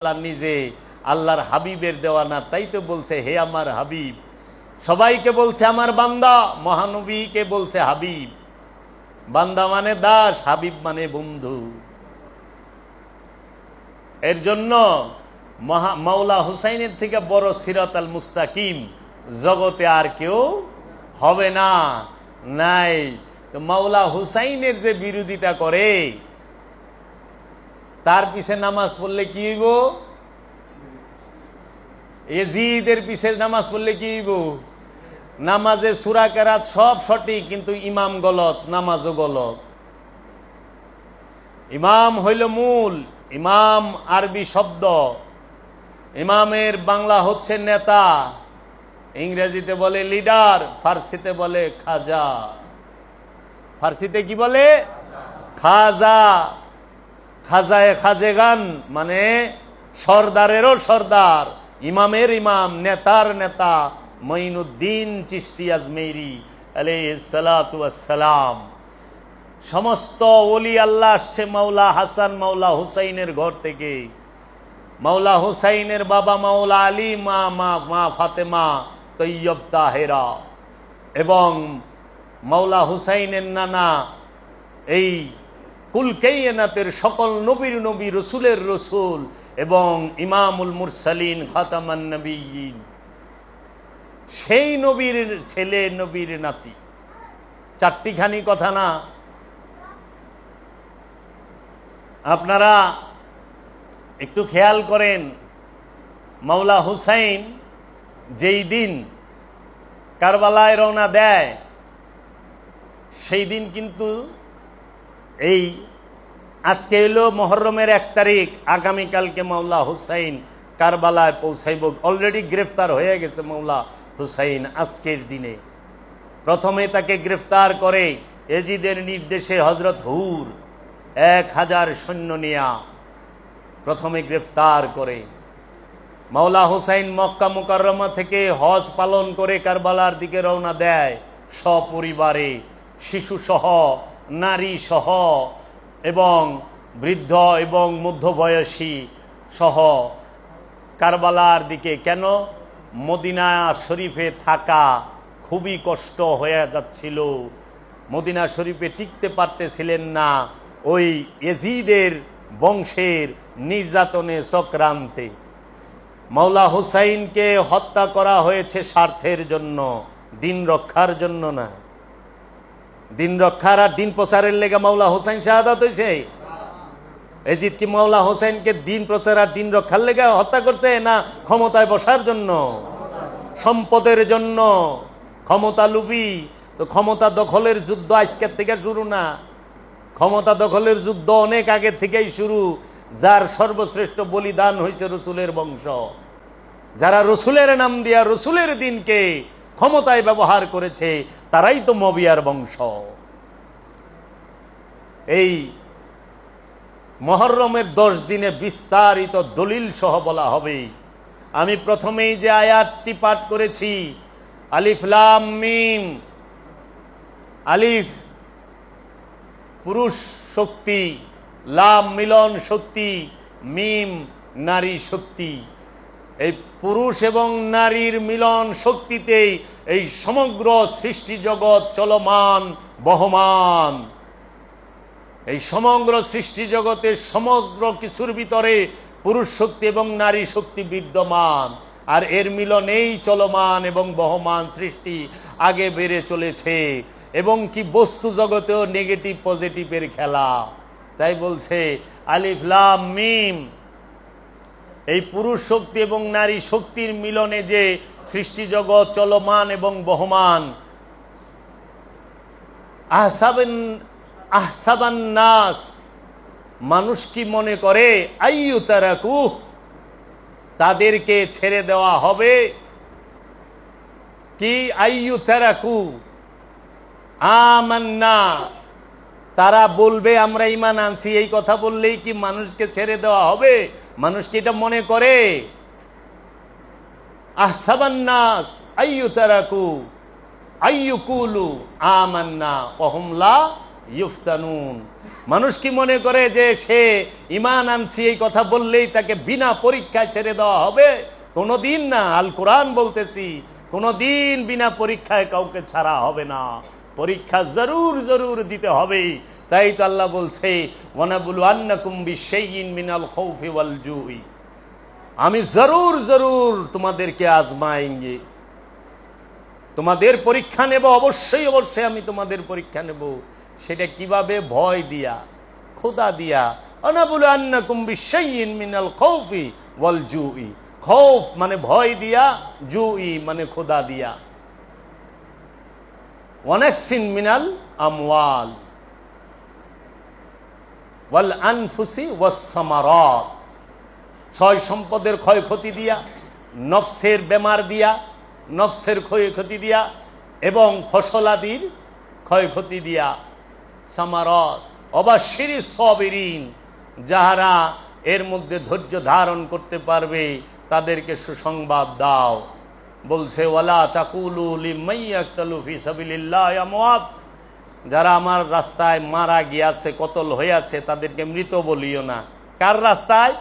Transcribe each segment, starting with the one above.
আল্লাহ নিজে আল্লাহর হাবিবের দেওয়ানা, তাই তো বলছে হে আমার হাবিব। সবাইকে বলছে আমার বান্দা, মহানবীকে বলছে হাবিব। বান্দা মানে দাস, হাবিব মানে বন্ধু। এর জন্য মাওলা হুসাইনের থেকে বড় সিরাত আল মুস্তাকিম জগতে আর কেউ হবে না, নাই। তো মাওলা হুসাইনের যে বিরোধিতা করে, তার পিছে নামাজ পড়লে কি হইব? এজিদের পিছে নামাজ পড়লে কি হইব? নামাজে সূরা কেরাত সব সঠিক, কিন্তু ইমাম গলত, নামাজও গলত। ইমাম হইল মূল, ইমাম আরবি শব্দ। ইমামের বাংলা হচ্ছে নেতা, ইংরেজিতে বলে লিডার, ফার্সিতে বলে খাজা। ফার্সিতে কি বলে? খাজা। খাজায়ে খাজেগান মানে সর্দারেরও সর্দার, ইমামের ইমাম, নেতার নেতা মঈনুদ্দিন চিশতি আজমেরি আলাইহিস সালাতু ওয়াস সালাম। সমস্ত ওলি আল্লাহ আসছে মাওলা হাসান মাওলা হুসাইনের ঘর থেকে। মাওলা হুসাইনের বাবা মাওলা আলী, মা ফাতেমা তৈয়ব তাহেরা, এবং মাওলা হুসাইনের নানা এই কুলকাইনাতের সকল নবীর নবী, রসুলের রসুল, এবং ইমামুল মুরসালিন খাতামান নবিয়্যিন, সেই নবীর ছেলে, নবীর নাতি। চারটিখানি কথা না। আপনারা একটু খেয়াল করেন, মাওলা হুসাইন যেই দিন কারবালায় রওনা দেয়, সেই দিন কিন্তু এই আজকে এলো মুহররমের 1 তারিখ, আগামীকালকে মাওলা হুসাইন কারবালায় পৌঁছাইব। অলরেডি গ্রেফতার হয়ে গেছে মাওলা হুসাইন। আজকের দিনে প্রথমে তাকে গ্রেফতার করে এজিদের নির্দেশে হযরত হুর 1000 সৈন্য নিয়া প্রথমে গ্রেফতার করে। মাওলা হুসাইন মক্কা মুকাররমা থেকে হজ পালন করে কারবালার দিকে রওনা দেয় সপরিবারে, শিশু সহ, নারী সহ, এবং বৃদ্ধ এবং মধ্যবয়সী সহ কারবালার দিকে। কেন? মদিনা শরীফে থাকা খুবই কষ্ট হয়ে যাচ্ছিল, মদিনা শরীফে টিকতে পারতেছিলেন না ওই এজিদের বংশের নির্যাতনে, চক্রান্তে। মাওলা হুসাইনকে হত্যা করা হয়েছে স্বার্থের জন্য, দিন রক্ষার জন্য না। দিন রক্ষার আর দিন প্রচারের লেগে মাওলা হুসাইন শাহাদাত হয়েছে? এজিদ কি মাওলা হুসাইনকে দিন প্রচার আর দিন রক্ষার লেগে হত্যা করছে, না ক্ষমতায় বসার জন্য, সম্পদের জন্য? ক্ষমতা লুবি তো ক্ষমতা দখলের যুদ্ধ আজকের থেকে শুরু না, ক্ষমতা দখলের যুদ্ধ অনেক আগে থেকেই শুরু। যার সর্বশ্রেষ্ঠ বলিদান হয়েছে রসুলের বংশ, যারা রসুলের নাম দিয়া রসুলের দিনকে ক্ষমতায় ব্যবহার করেছে, তারাই তো মবিয়ার বংশ। এই মুহররমের 10 দিনে বিস্তারিত দলিল সহ বলা হবে। আমি প্রথমেই যে আয়াতটি পাঠ করেছি, আলিফ লাম মিম, আলিফ পুরুষ শক্তি, লাম মিলন শক্তি, মিম নারী শক্তি। এই পুরুষ এবং নারীর মিলন শক্তিতেই এই সমগ্র সৃষ্টি জগৎ চলমান, বহমান। এই সমগ্র সৃষ্টি জগতের সমগ্র কিছুর ভিতরে পুরুষ শক্তি এবং নারী শক্তি বিদ্যমান, আর এর মিলনেই চলমান এবং বহমান সৃষ্টি আগে বেড়ে চলেছে। এবং কি বস্তু জগতেও নেগেটিভ পজিটিভের খেলা। তাই বলছে আলিফ লাম মিম, এই পুরুষ শক্তি এবং নারী শক্তির মিলনে যে সৃষ্টি জগৎ চলমান এবং বহমান। আহসাবান নাস, মানুষ কি মনে করে, আইয়ুতারাকু, তাদেরকে ছেড়ে দেওয়া হবে? কি আইয়ুতারাকু? আমান্না, তারা বলবে আমরা ঈমান আনছি, এই কথা বললেই কি মানুষকে ছেড়ে দেওয়া হবে? মানুষ কি এটা মনে করে? আহসাবান নাস আইয়ুতারাকু আইয়ুকুলু আমান্না ওয়া হুম লা ইফতানুন। মানুষ কি মনে করে যে সে ঈমান আনছি এই কথা বললেই তাকে বিনা পরীক্ষায় ছেড়ে দেওয়া হবে? কোনোদিন না। আল কোরআন বলতেছি, কোনোদিন বিনা পরীক্ষায় কাউকে ছাড়া হবে না, পরীক্ষা জরুর জরুর দিতে হবে। তাই তো আল্লাহ বলছে, ওয়ানাবলুয়ান্নাকুম বিশাইইন মিনাল খাউফি ওয়াল জুই, আমি জরুর জরুর তোমাদেরকে আজমায়েঙ্গে, তোমাদের পরীক্ষা নেব, অবশ্যই অবশ্যই আমি তোমাদের পরীক্ষা নেব। সেটা কিভাবে? ভয় দিয়া, ক্ষুধা দিয়া। ওয়ানাবলুয়ান্নাকুম বিশাইইন মিনাল খাউফি ওয়াল জুই, খৌফ মানে ভয় দিয়া, জুই মানে ক্ষুধা দিয়া। ওয়ানাকসিন মিনাল আমওয়াল ওয়াল আনফুসি ওয়াস সামারাত, ছয় সম্পদের ক্ষয়ক্ষতি দিয়া, নফসের বেমার দিয়া, নফসের ক্ষয়ক্ষতি দিয়া, এবং ফসলাদির ক্ষয়ক্ষতি দিয়া। সামারাত অবাশিরি সাবিরিন, যাহারা এর মধ্যে ধৈর্য ধারণ করতে পারবে তাদেরকে সুসংবাদ দাও। বলছে ওয়ালা তাকুলু লিমান ইয়াকতালু ফি সাবিলিল্লাহি আমওয়াত, যারা আমার রাস্তায় মারা গিয়াছে, কতল হইয়াছে, তাদেরকে মৃত বলিও না। কার রাস্তায়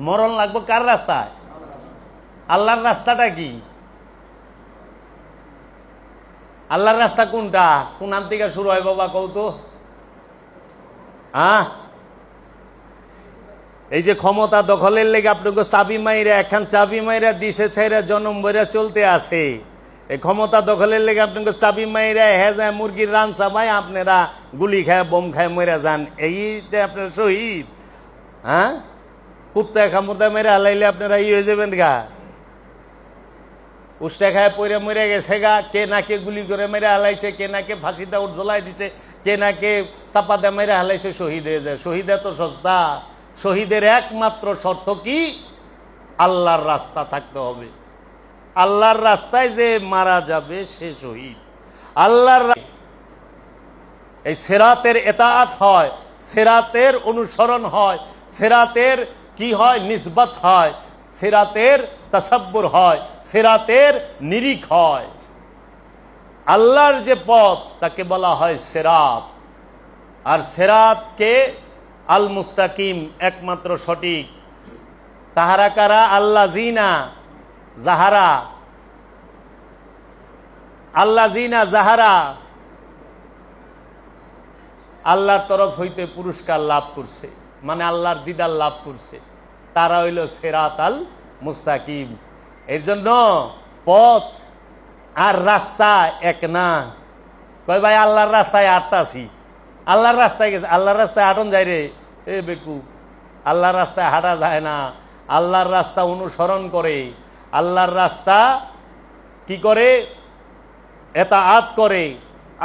মরণ লাগবে? কার রাস্তায়? আল্লাহর রাস্তাটা কি? আল্লাহর রাস্তা কোনটা? কোন আন থেকে শুরু হয় বাবা কও তো? এই যে ক্ষমতা দখলের লেগে আপনাকে চাবি মাইরা, এখন চাবি মাইরা দিছে ছাইরা জনম বইরা চলতে আছে। এই ক্ষমতা দখলের লেগে আপনাকে চাবি মাইরা যায় মুরগির রান চাবাই, আপনারা গুলি খায় বোম খায় মরে যান, এইটা আপনার শহীদ? কুত্তা খামুর্দা মেরে হালাইলে আপনারা হয়ে যাবেন গা? উষ্টা খায় পইরা মরে গেছে গা, কে নাকে গুলি করে মেরে হালাইছে, কে নাকে ফাঁসি দাউট ঝোলাই দিছে, কে নাকে চাপা দা মেরে হালাইছে, শহীদ হয়ে যায়। শহীদ এত সস্তা? শহীদের একমাত্র শর্ত কি? আল্লাহর রাস্তা থাকতে হবে। আল্লাহর রাস্তায় যে মারা যাবে সে শহীদ। আল্লাহর এই সিরাতের ইতাআত হয়, সিরাতের অনুসরণ হয়, সিরাতের কি হয়? নিসবত হয়, সিরাতের তাসাব্বুর হয়, সিরাতের নিরিখ হয়। আল্লাহর যে পথ তাকে বলা হয় সিরাত, আর সিরাতকে আল মুস্তাকিম, একমাত্র সঠিক। তাহারা কারা? আল্লাযিনা যাহারা, আল্লাযিনা যাহারা আল্লাহর তরফ হইতে পুরস্কার লাভ করছে, মানে আল্লাহর দিদার লাভ করছে, তারা হইল সিরাত আল মুস্তাকিম। এর জন্য পথ আর রাস্তা এক না। কয় ভাই আল্লাহর রাস্তায় আটতাছি, আল্লাহর রাস্তায় গেছে, আল্লাহর রাস্তায় হাঁটন যায় রে, এ বেকু, আল্লাহর রাস্তায় হাঁটা যায় না। আল্লাহর রাস্তা অনুসরণ করে, আল্লাহর রাস্তা কি করে? ইতাআত করে।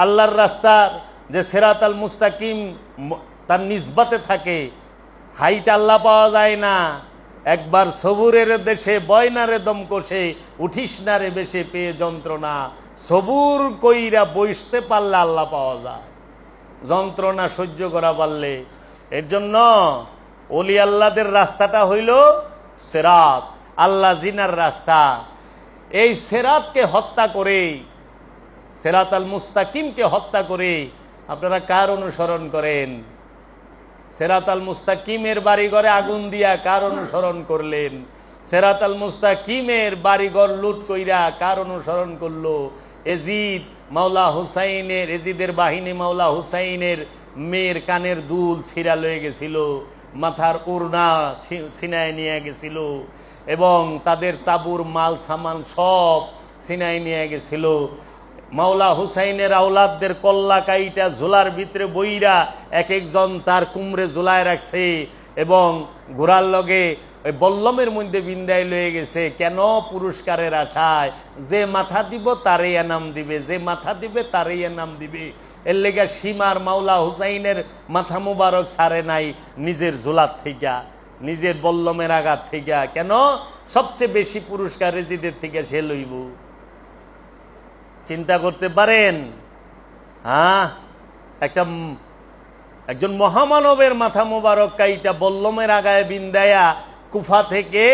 আল্লাহর রাস্তার যে সিরাত আল মুস্তাকিম তার নিসবতে থাকে। হাইট আল্লাহ পাওয়া যায় না। একবার সবুরের দেশে বয়নারে দম কষে, উঠিস না রে বেশে পেয়ে যন্ত্রণা। সবুর কইরা বসতে পারলে আল্লাহ পাওয়া যায়, যন্ত্রণা সহ্য করা পারলে। এর জন্য ওলি আল্লাহদের রাস্তাটা হইল সিরাত, আল্লাহ জিনার রাস্তা। এই সিরাতকে হত্যা করে, সিরাত আল মুস্তাকিমকে হত্যা করে আপনারা কার অনুসরণ করেন? সিরাত আল মুস্তাকিমের বাড়িঘরে আগুন দিয়া কার অনুসরণ করলেন? সিরাত আল মুস্তাকিমের বাড়িঘর লুট কইরা কার অনুসরণ করলো? এজিদ মাওলা হুসাইনের, এজিদের বাহিনী মাওলা হুসাইনের মেয়ের কানের দুল ছিঁড়া লয়ে গেছিল, মাথার উড়না ছিনায় নিয়ে গেছিল, এবং তাদের তাবুর মাল সামান সব ছিনায় নিয়ে গেছিল। মাওলা হুসাইনের আওলাদদের কল্লা কাইটা ঝোলার ভিতরে বইরা এক একজন তার কুমড়ে ঝোলায় রাখছে, এবং ঘোড়ার লগে ওই বল্লমের মধ্যে বিন্দায় লয়ে গেছে। কেন? পুরস্কারের আশায়। যে মাথা দিব তারই এনাম দিবে, যে মাথা দিবে তারই এনাম দিবে। এর লেগে সীমার মাওলা হুসাইনের মাথা মুবারক ছাড়ে নাই নিজের ঝোলার থেকে, নিজের বল্লমের আঘাত থেকে। কেন? সবচেয়ে বেশি পুরস্কার রেজিদের থেকে সে লইব। চিন্তা করতে পারেন? একজন মহামানবের মাথা মুবারক কাইটা বল্লমের আগায় বিন্দায়া কুফা থেকে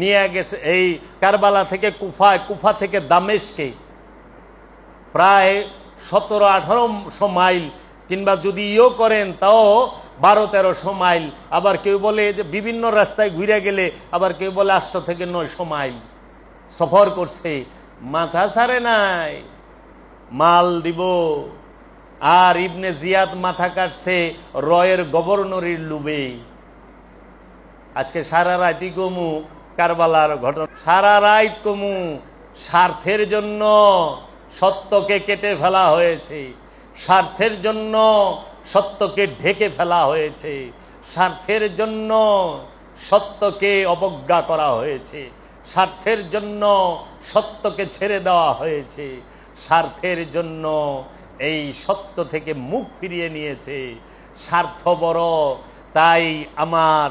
নিয়ে গেছে, এই কারবালা থেকে কুফায়, কুফা থেকে দামেশকে প্রায় 1700-1800 মাইল কিংবা যদি করেন তাও 12-1300 মাইল, আবার কেউ বলে যে বিভিন্ন রাস্তায় ঘুরে গেলে, আবার কেউ বলে 800 থেকে 900 মাইল সফর করছে। মাথা ছাড়ে নাই, মাল দিব। আর ইবনে জিয়াদ মাথা কাটছে রয়ের গভর্নরের লুবে। আজকে সারা রাতই কমু কারবালার ঘটনা, সারা রাত কমু। স্বার্থের জন্য সত্যকে কেটে ফেলা হয়েছে, স্বার্থের জন্য সত্যকে ঢেকে ফেলা হয়েছে, স্বার্থের জন্য সত্যকে অবজ্ঞা করা হয়েছে, স্বার্থের জন্য সত্যকে ছেড়ে দেওয়া হয়েছে, স্বার্থের জন্য এই সত্য থেকে মুখ ফিরিয়ে নিয়েছে। স্বার্থ বড়। তাই আমার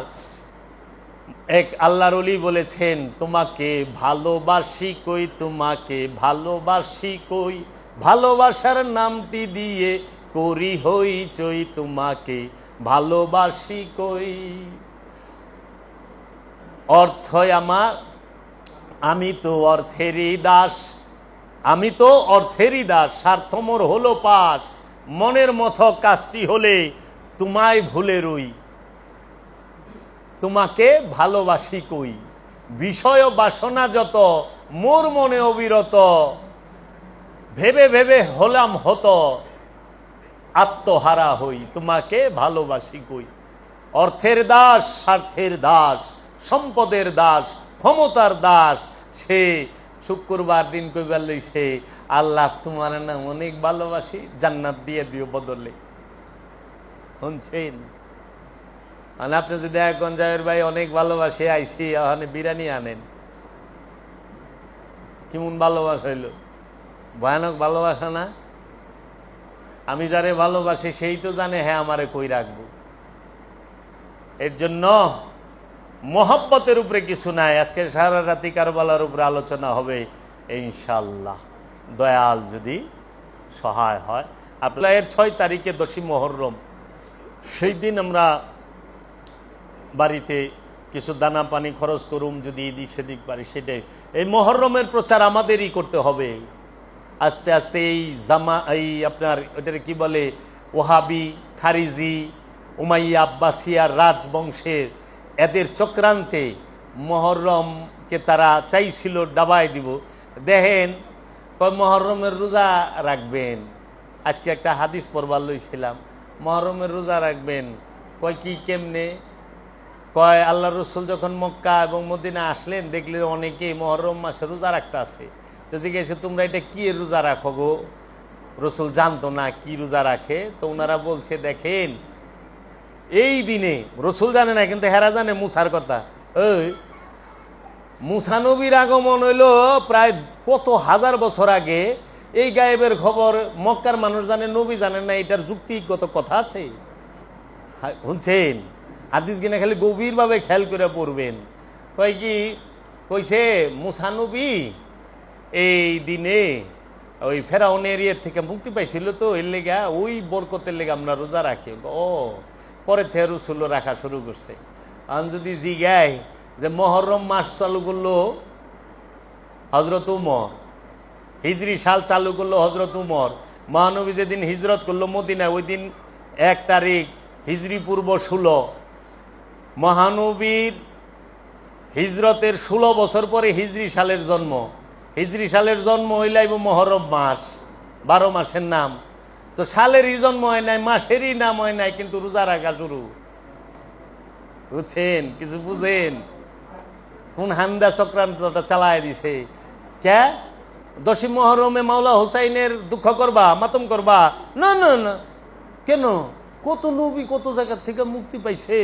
এক আল্লাহর ওলি বলেছেন, তোমাকে ভালোবাসি কই, তোমাকে ভালোবাসি কই, ভালোবাসার নামটি দিয়ে করি হইচই, তোমাকে ভালোবাসি কই। অর্থই আমার, আমি তো অর্থেরই দাস, আমি তো অর্থেরই দাস, স্বার্থ মোর হলো পাশ, মনের মতো কাজটি হলে তোমায় ভুলে রই, তোমাকে ভালোবাসি কই। বিষয় বাসনা যত মোর মনে অবিরত, ভেবে ভেবে হলাম হতো, আত্মহারা হই, তোমাকে ভালোবাসি কই। অর্থের দাস, স্বার্থের দাস, সম্পদের দাস, ক্ষমতার দাস, সে শুক্রবার দিন কইবার লইছে, আল্লাহ তোমার নাম অনেক ভালোবাসি, জান্নাত দিয়ে দিও বদলে। শুনছেন? মানে আপনি যদি এখন জাহের ভাই অনেক ভালোবাসি আইসি, ওখানে বিরিয়ানি আনেন, কেমন ভালোবাসা হইল? ভয়ানক ভালোবাসা না? আমি যারে ভালোবাসি সেই তো জানে হ্যাঁ আমারে কই রাখবো। এর জন্য মোহাব্বতের উপরে কিছু নাই। আজকে সারা রাতি কারবালার উপরে আলোচনা হবে ইনশাল্লাহ, দয়াল যদি সহায় হয়। আপনার 6 তারিখে 10ই মুহররম, সেই দিন আমরা বাড়িতে কিছু দানা পানি খরচ করুম, যদি এদিক সেদিক পারি সেটাই। এই মুহররমের প্রচার আমাদেরই করতে হবে। আস্তে আস্তে এই এই আপনার ওটার কি বলে, ওহাবি, খারিজি, উমাইয়া আব্বাসিয়ার রাজবংশের এদের চক্রান্তে মুহররমকে তারা চাইছিল ডাবায় দিব। দেখেন কয় মুহররমের রোজা রাখবেন। আজকে একটা হাদিস পড়বার লইছিলাম, মুহররমের রোজা রাখবেন। কয় কি কেমনে? কয় আল্লাহ রসুল যখন মক্কা এবং মদিনা আসলেন, দেখলেন অনেকেই মুহররম মাসে রোজা রাখতে আছে। তো জিজ্ঞেস তোমরা এটা কি রোজা রাখো গো? রসুল জানতো না কি রোজা রাখে। তো ওনারা বলছে, দেখেন এই দিনে, রসুল জানে না কিন্তু হেরা জানে মুসার কথা। ওই মুসা নবীর আগমন হইল প্রায় কত হাজার বছর আগে। এই গায়েবের খবর মক্কার মানুষ জানে, নবী জানেন না, এটার যুক্তিগত কথা আছে? শুনছেন? হাদিস কিনা খালি গভীরভাবে খেয়াল করে পড়বেন। কয় কি কইছে, মুসা নবী এই দিনে ওই ফেরাউনের ইয়ের থেকে মুক্তি পাইছিল, তো এর লেগা ওই বরকতের লেগে আমরা রোজা রাখি। ও পরে থেকে রসুল রাখা শুরু করছে। আমি যদি জিগাই যে মুহররম মাস চালু করলো হজরত উমর, হিজরি সাল চালু করলো হজরত উমর, মহানবী যেদিন হিজরত করলো মদিনায়, ওই দিন 1 তারিখ হিজরি পূর্ব 16, মহানবীর হিজরতের 16 বছর পরে হিজরি সালের জন্ম। হিজরি সালের জন্ম হইলাইব মুহররম মাস, 12 মাসের নাম। তো সালেরই জন্ম হয় নাই, মাসেরই নাম হয় নাই, কিন্তু রোজা রাখা শুরু। বুঝছেন? কিছু বুঝেন? কোন হান্দা চক্রান্তটা চালায় দিছে? কে 10ই মুহররমে মাওলা হুসাইনের দুঃখ করবা, মাতম করবা? না না না, কেন? কত নবী কত জায়গা থেকে মুক্তি পাইছে,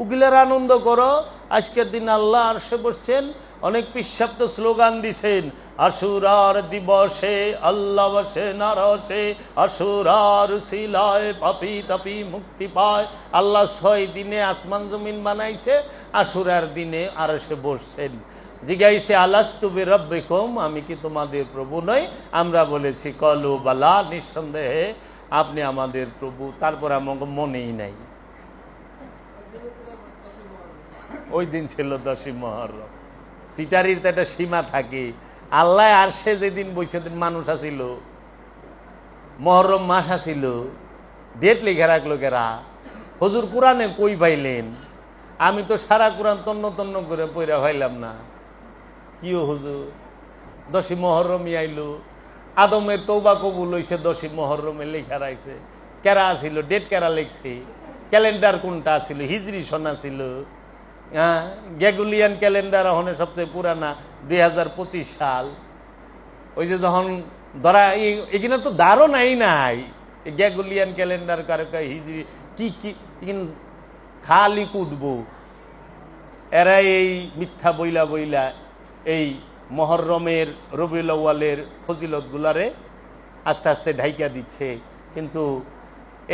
উকিলের আনন্দ করো। আজকের দিন আল্লাহ আরশে বসছেন, অনেক পিসাব স্লোগান দিছেন, আশুরার দিবসে আল্লাহ বসে নারসে, আশুরার শিলায় পাপি তাপি মুক্তি পায়। আল্লাহ 6 দিনে আসমান জমিন বানাইছে, আশুরার দিনে আরশে বসছেন। জিজ্ঞাইছে আলাস্তু বিরাব্বিকুম, আমি কি তোমাদের প্রভু নই? আমরা বলেছি কলু বালা, নিঃসন্দেহে আপনি আমাদের প্রভু। তারপর আমাকে মনেই নাই ওই দিন ছিল 10ই মুহররম। সিটারির তো একটা সীমা থাকে। আল্লাহ আরশে যেদিন বসে দিন মানুষ আসিল, মুহররম মাস আসিল, ডেট লিখে রাখলো কেরা? হুজুর কোরআনে কই পাইলেন? আমি তো সারা কোরআন তন্ন তন্ন করে পইরা পাইলাম না। কি হুজুর, 10ই মুহররমই আইলো, আদমের তওবা কবুল হইছে 10ই মুহররমে লেখা রাখছে। কেরা ছিল? ডেট কেরা লিখছে? ক্যালেন্ডার কোনটা ছিল? হিজরি সনা ছিল? হ্যাঁ, গ্রেগরিয়ান ক্যালেন্ডার এখন সবচেয়ে পুরানা 2025 সাল। ওই যে যখন ধরা এখানে তো ধারণাই নাই গ্রেগরিয়ান ক্যালেন্ডার কার হিজরি কি কি, খালি কুটবো এরা। এই মিথ্যা বইলা বইলা এই মুহররমের, রবিউল আউয়ালের ফজিলত গুলারে আস্তে আস্তে ঢাইকা দিচ্ছে। কিন্তু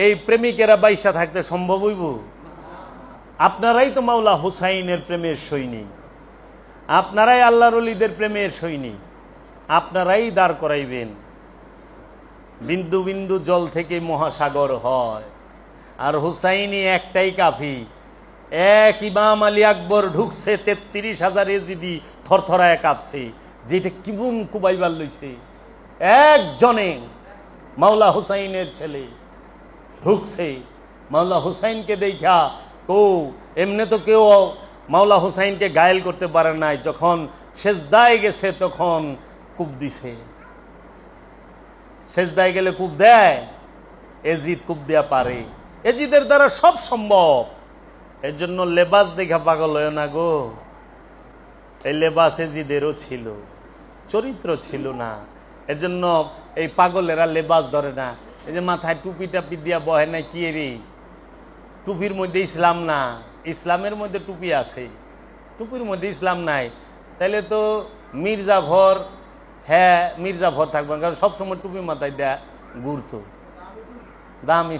এই প্রেমিকেরা বাইসা থাকতে সম্ভব হইব? আপনারাই তো মাওলা হুসাইনের প্রেমের সৈনিক, আপনারাই আল্লাহর ওলিদের প্রেমের সৈনিক, আপনারাই দাঁড় করাইবেন। বিন্দু বিন্দু জল থেকে মহাসাগর হয়। আর হুসাইনি একটাই কাফি, এক ইমাম আলী আকবর ঢুকছে 33,000 এজিদি থরথরায় কাঁপছে, যেটা কিবুন কুবাইবার লইছে। একজনে মাওলা হুসাইনের ছেলে ঢুকছে, মাওলা হুসাইনকে দেখা ও এমনি তো কেউ মাওলা হুসাইনকে ঘায়েল করতে পারে নাই। যখন সেজদায় গেছে তখন কূপ দিছে। সেজদায় গেলে কূপ দেয়, এজিদ কূপ দেয়া পারে। এজিদের দ্বারা সব সম্ভব। এর জন্য লেবাস দেখা পাগল হয় না গো। এই লেবাস এজিদেরও ছিল, চরিত্র ছিল না। এর জন্য এই পাগলেরা লেবাস ধরে না। এই যে মাথায় টুপি টাপি দিয়া বহে না, কি রে? টুপির মধ্যে ইসলাম না, ইসলামের মধ্যে টুপি আছে, টুপির মধ্যে ইসলাম নাই। তাইলে তো মির্জাফর, হ্যাঁ মির্জাফর থাকবেন, কারণ সবসময় টুপি মাথায় দেয়া ঘুরতো, দামি